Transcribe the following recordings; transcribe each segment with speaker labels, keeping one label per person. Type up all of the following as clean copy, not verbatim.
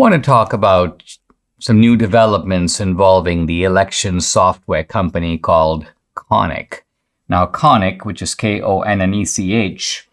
Speaker 1: want to talk about some new developments involving the election software company called Konnech. Now, Konnech, which is Konnech,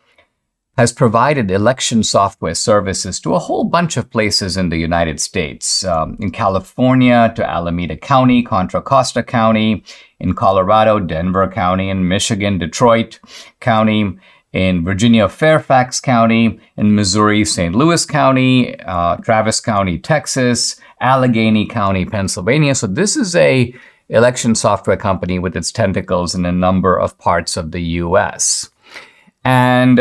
Speaker 1: has provided election software services to a whole bunch of places in the United States. In California, to Alameda County, Contra Costa County, in Colorado, Denver County, in Michigan, Detroit County, in Virginia, Fairfax County, in Missouri, St. Louis County, Travis County, Texas, Allegheny County, Pennsylvania. So this is a election software company with its tentacles in a number of parts of the U.S. And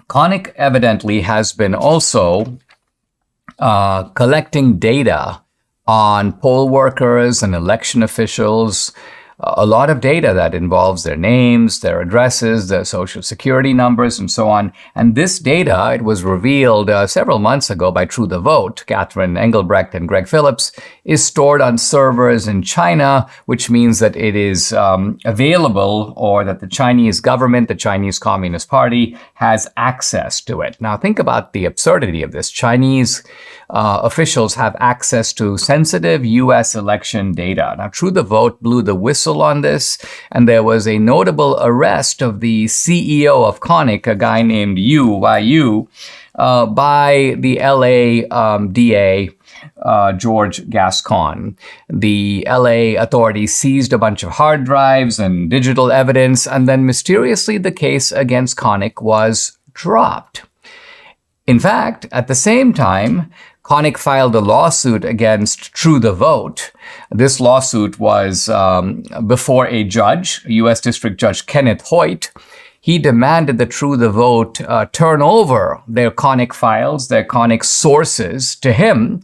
Speaker 1: Konnech evidently has been also collecting data on poll workers and election officials, a lot of data that involves their names, their addresses, their social security numbers, and so on. And this data, it was revealed several months ago by True the Vote, Catherine Engelbrecht and Greg Phillips, is stored on servers in China, which means that it is available, or that the Chinese government, the Chinese Communist Party, has access to it. Now, think about the absurdity of this. Chinese officials have access to sensitive U.S. election data. Now, True the Vote blew the whistle on this, and there was a notable arrest of the CEO of Konnech, a guy named Yu, by the LA DA, George Gascon. The LA authorities seized a bunch of hard drives and digital evidence, and then mysteriously the case against Konnech was dropped. In fact, at the same time, Konnech filed a lawsuit against True the Vote. This lawsuit was before a judge, U.S. District Judge Kenneth Hoyt. He demanded that True the Vote turn over their Konnech files, their Konnech sources to him.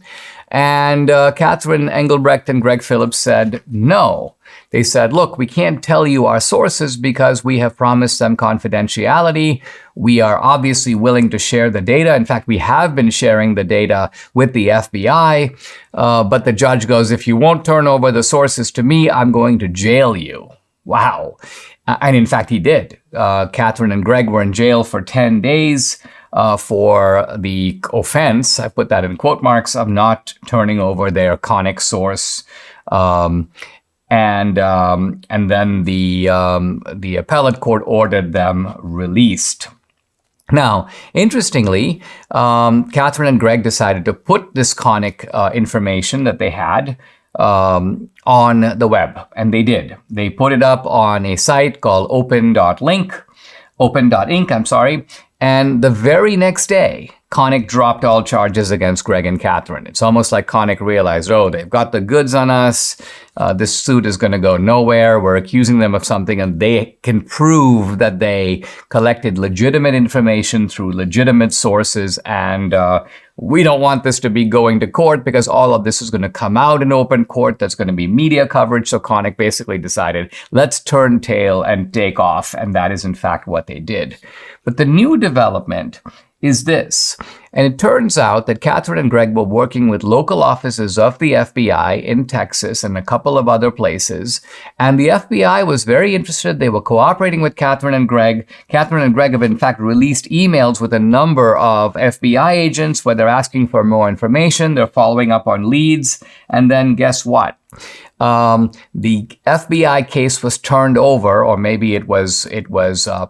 Speaker 1: And Catherine Engelbrecht and Greg Phillips said no. They said, look, we can't tell you our sources because we have promised them confidentiality. We are obviously willing to share the data. In fact, we have been sharing the data with the FBI. But the judge goes, if you won't turn over the sources to me, I'm going to jail you. Wow. And in fact, he did. Catherine and Greg were in jail for 10 days. For the offense, I put that in quote marks, of not turning over their Konnech source. And then the appellate court ordered them released. Now, interestingly, Catherine and Greg decided to put this Konnech information that they had on the web, and they did. They put it up on a site called open.inc, and the very next day, Konnech dropped all charges against Greg and Catherine. It's almost like Konnech realized, oh, they've got the goods on us. This suit is going to go nowhere. We're accusing them of something, and they can prove that they collected legitimate information through legitimate sources. And we don't want this to be going to court because all of this is going to come out in open court. That's going to be media coverage. So Konnech basically decided, let's turn tail and take off. And that is, in fact, what they did. But the new development is this. And it turns out that Catherine and Greg were working with local offices of the FBI in Texas and a couple of other places. And the FBI was very interested. They were cooperating with Catherine and Greg. Catherine and Greg have, in fact, released emails with a number of FBI agents where they're asking for more information. They're following up on leads. And then guess what? The FBI case was turned over, or maybe it was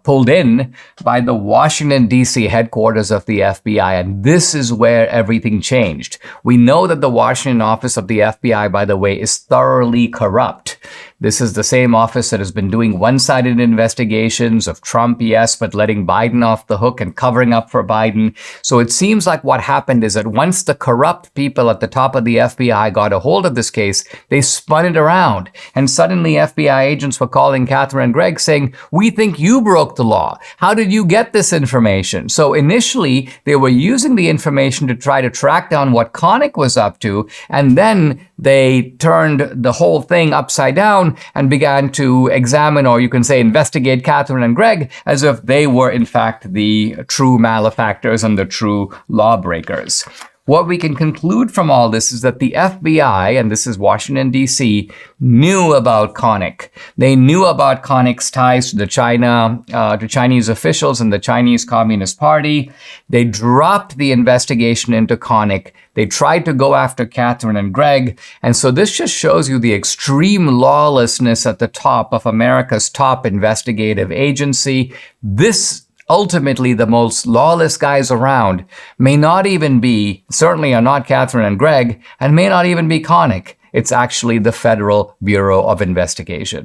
Speaker 1: pulled in by the Washington, D.C. headquarters of the FBI. And this is where everything changed. We know that the Washington office of the FBI, by the way, is thoroughly corrupt. This is the same office that has been doing one-sided investigations of Trump, yes, but letting Biden off the hook and covering up for Biden. So it seems like what happened is that once the corrupt people at the top of the FBI got a hold of this case, they spun it around. And suddenly FBI agents were calling Catherine and Greg saying, we think you broke the law. How did you get this information? So initially, they were using the information to try to track down what Konnech was up to, and then they turned the whole thing upside down and began to examine, or you can say investigate, Catherine and Greg as if they were in fact the true malefactors and the true lawbreakers. what we can conclude from all this is that the FBI, and this is Washington, D.C., knew about Konnech. They knew about Konnech's ties to to Chinese officials and the Chinese Communist Party. They dropped the investigation into Konnech. They tried to go after Catherine and Greg. And so this just shows you the extreme lawlessness at the top of America's top investigative agency. This ultimately, the most lawless guys around may not even be, certainly are not Catherine and Greg, and may not even be Konnech. It's actually the Federal Bureau of Investigation.